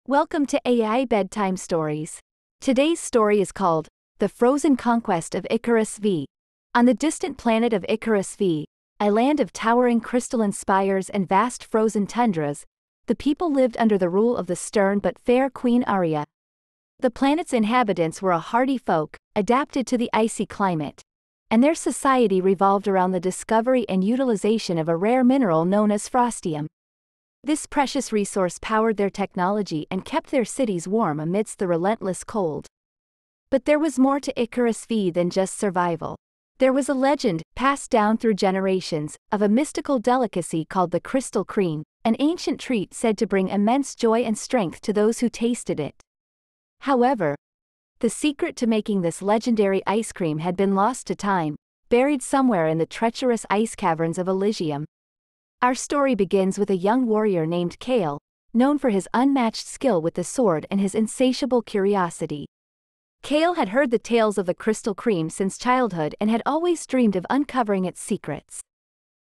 Welcome to AI Bedtime Stories. Today's story is called The Frozen Conquest of Icarus V. On the distant planet of Icarus V, a land of towering crystalline spires and vast frozen tundras, the people lived under the rule of the stern but fair Queen Aria. The planet's inhabitants were a hardy folk, adapted to the icy climate, and their society revolved around the discovery and utilization of a rare mineral known as Frostium. This precious resource powered their technology and kept their cities warm amidst the relentless cold. But there was more to Icarus V than just survival. There was a legend, passed down through generations, of a mystical delicacy called the crystal cream, an ancient treat said to bring immense joy and strength to those who tasted it. However, the secret to making this legendary ice cream had been lost to time, buried somewhere in the treacherous ice caverns of Elysium. Our story begins with a young warrior named Kale, known for his unmatched skill with the sword and his insatiable curiosity. Kale had heard the tales of the crystal cream since childhood and had always dreamed of uncovering its secrets.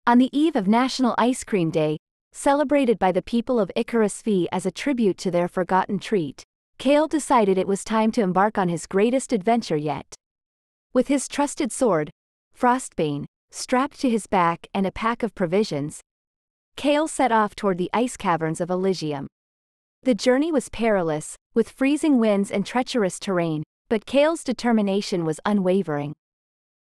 On the eve of National Ice Cream Day, celebrated by the people of Icarus V as a tribute to their forgotten treat, Kale decided it was time to embark on his greatest adventure yet. With his trusted sword, Frostbane, strapped to his back and a pack of provisions, Kale set off toward the ice caverns of Elysium. The journey was perilous, with freezing winds and treacherous terrain, but Kale's determination was unwavering.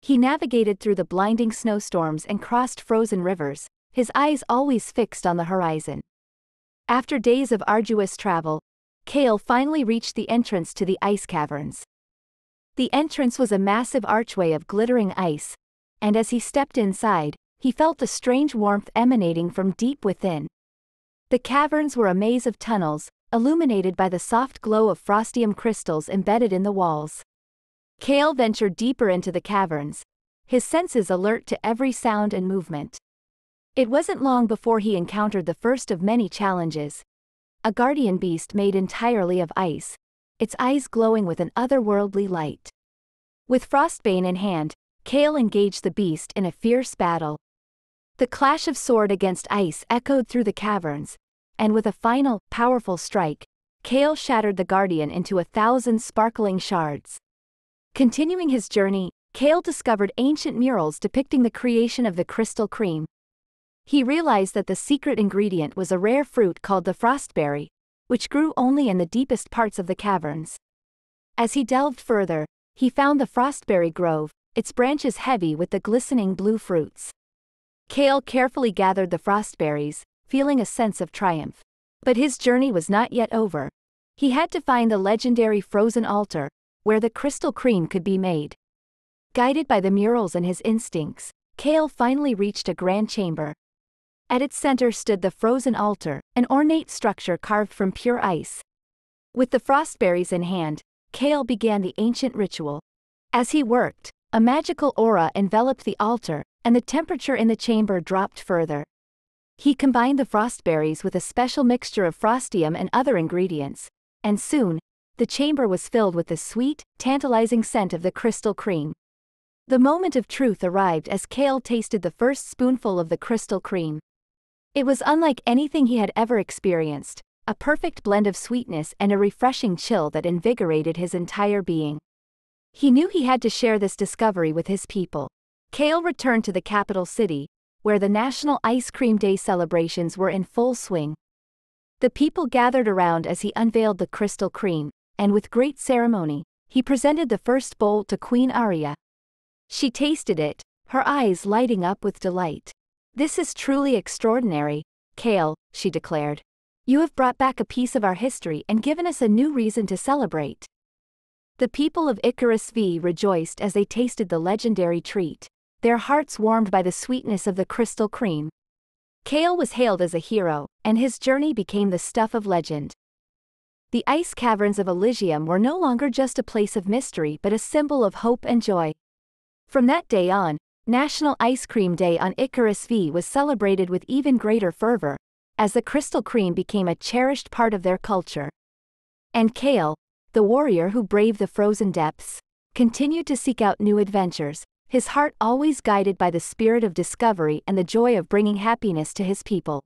He navigated through the blinding snowstorms and crossed frozen rivers, his eyes always fixed on the horizon. After days of arduous travel, Kale finally reached the entrance to the ice caverns. The entrance was a massive archway of glittering ice, and as he stepped inside, he felt the strange warmth emanating from deep within. The caverns were a maze of tunnels, illuminated by the soft glow of Frostium crystals embedded in the walls. Kale ventured deeper into the caverns, his senses alert to every sound and movement. It wasn't long before he encountered the first of many challenges. A guardian beast made entirely of ice, its eyes glowing with an otherworldly light. With Frostbane in hand, Kale engaged the beast in a fierce battle. The clash of sword against ice echoed through the caverns, and with a final, powerful strike, Kale shattered the guardian into 1,000 sparkling shards. Continuing his journey, Kale discovered ancient murals depicting the creation of the crystal cream. He realized that the secret ingredient was a rare fruit called the frostberry, which grew only in the deepest parts of the caverns. As he delved further, he found the frostberry grove, its branches heavy with the glistening blue fruits. Kale carefully gathered the frostberries, feeling a sense of triumph. But his journey was not yet over. He had to find the legendary frozen altar, where the crystal cream could be made. Guided by the murals and his instincts, Kale finally reached a grand chamber. At its center stood the frozen altar, an ornate structure carved from pure ice. With the frostberries in hand, Kale began the ancient ritual. As he worked, a magical aura enveloped the altar, and the temperature in the chamber dropped further. He combined the frostberries with a special mixture of Frostium and other ingredients, and soon, the chamber was filled with the sweet, tantalizing scent of the crystal cream. The moment of truth arrived as Kale tasted the first spoonful of the crystal cream. It was unlike anything he had ever experienced, a perfect blend of sweetness and a refreshing chill that invigorated his entire being. He knew he had to share this discovery with his people. Kale returned to the capital city, where the National Ice Cream Day celebrations were in full swing. The people gathered around as he unveiled the crystal cream, and with great ceremony, he presented the first bowl to Queen Aria. She tasted it, her eyes lighting up with delight. "This is truly extraordinary, Kale," she declared. "You have brought back a piece of our history and given us a new reason to celebrate." The people of Icarus V rejoiced as they tasted the legendary treat, their hearts warmed by the sweetness of the crystal cream. Kale was hailed as a hero, and his journey became the stuff of legend. The ice caverns of Elysium were no longer just a place of mystery but a symbol of hope and joy. From that day on, National Ice Cream Day on Icarus V was celebrated with even greater fervor, as the crystal cream became a cherished part of their culture. And Kale, the warrior who braved the frozen depths, continued to seek out new adventures, his heart always guided by the spirit of discovery and the joy of bringing happiness to his people.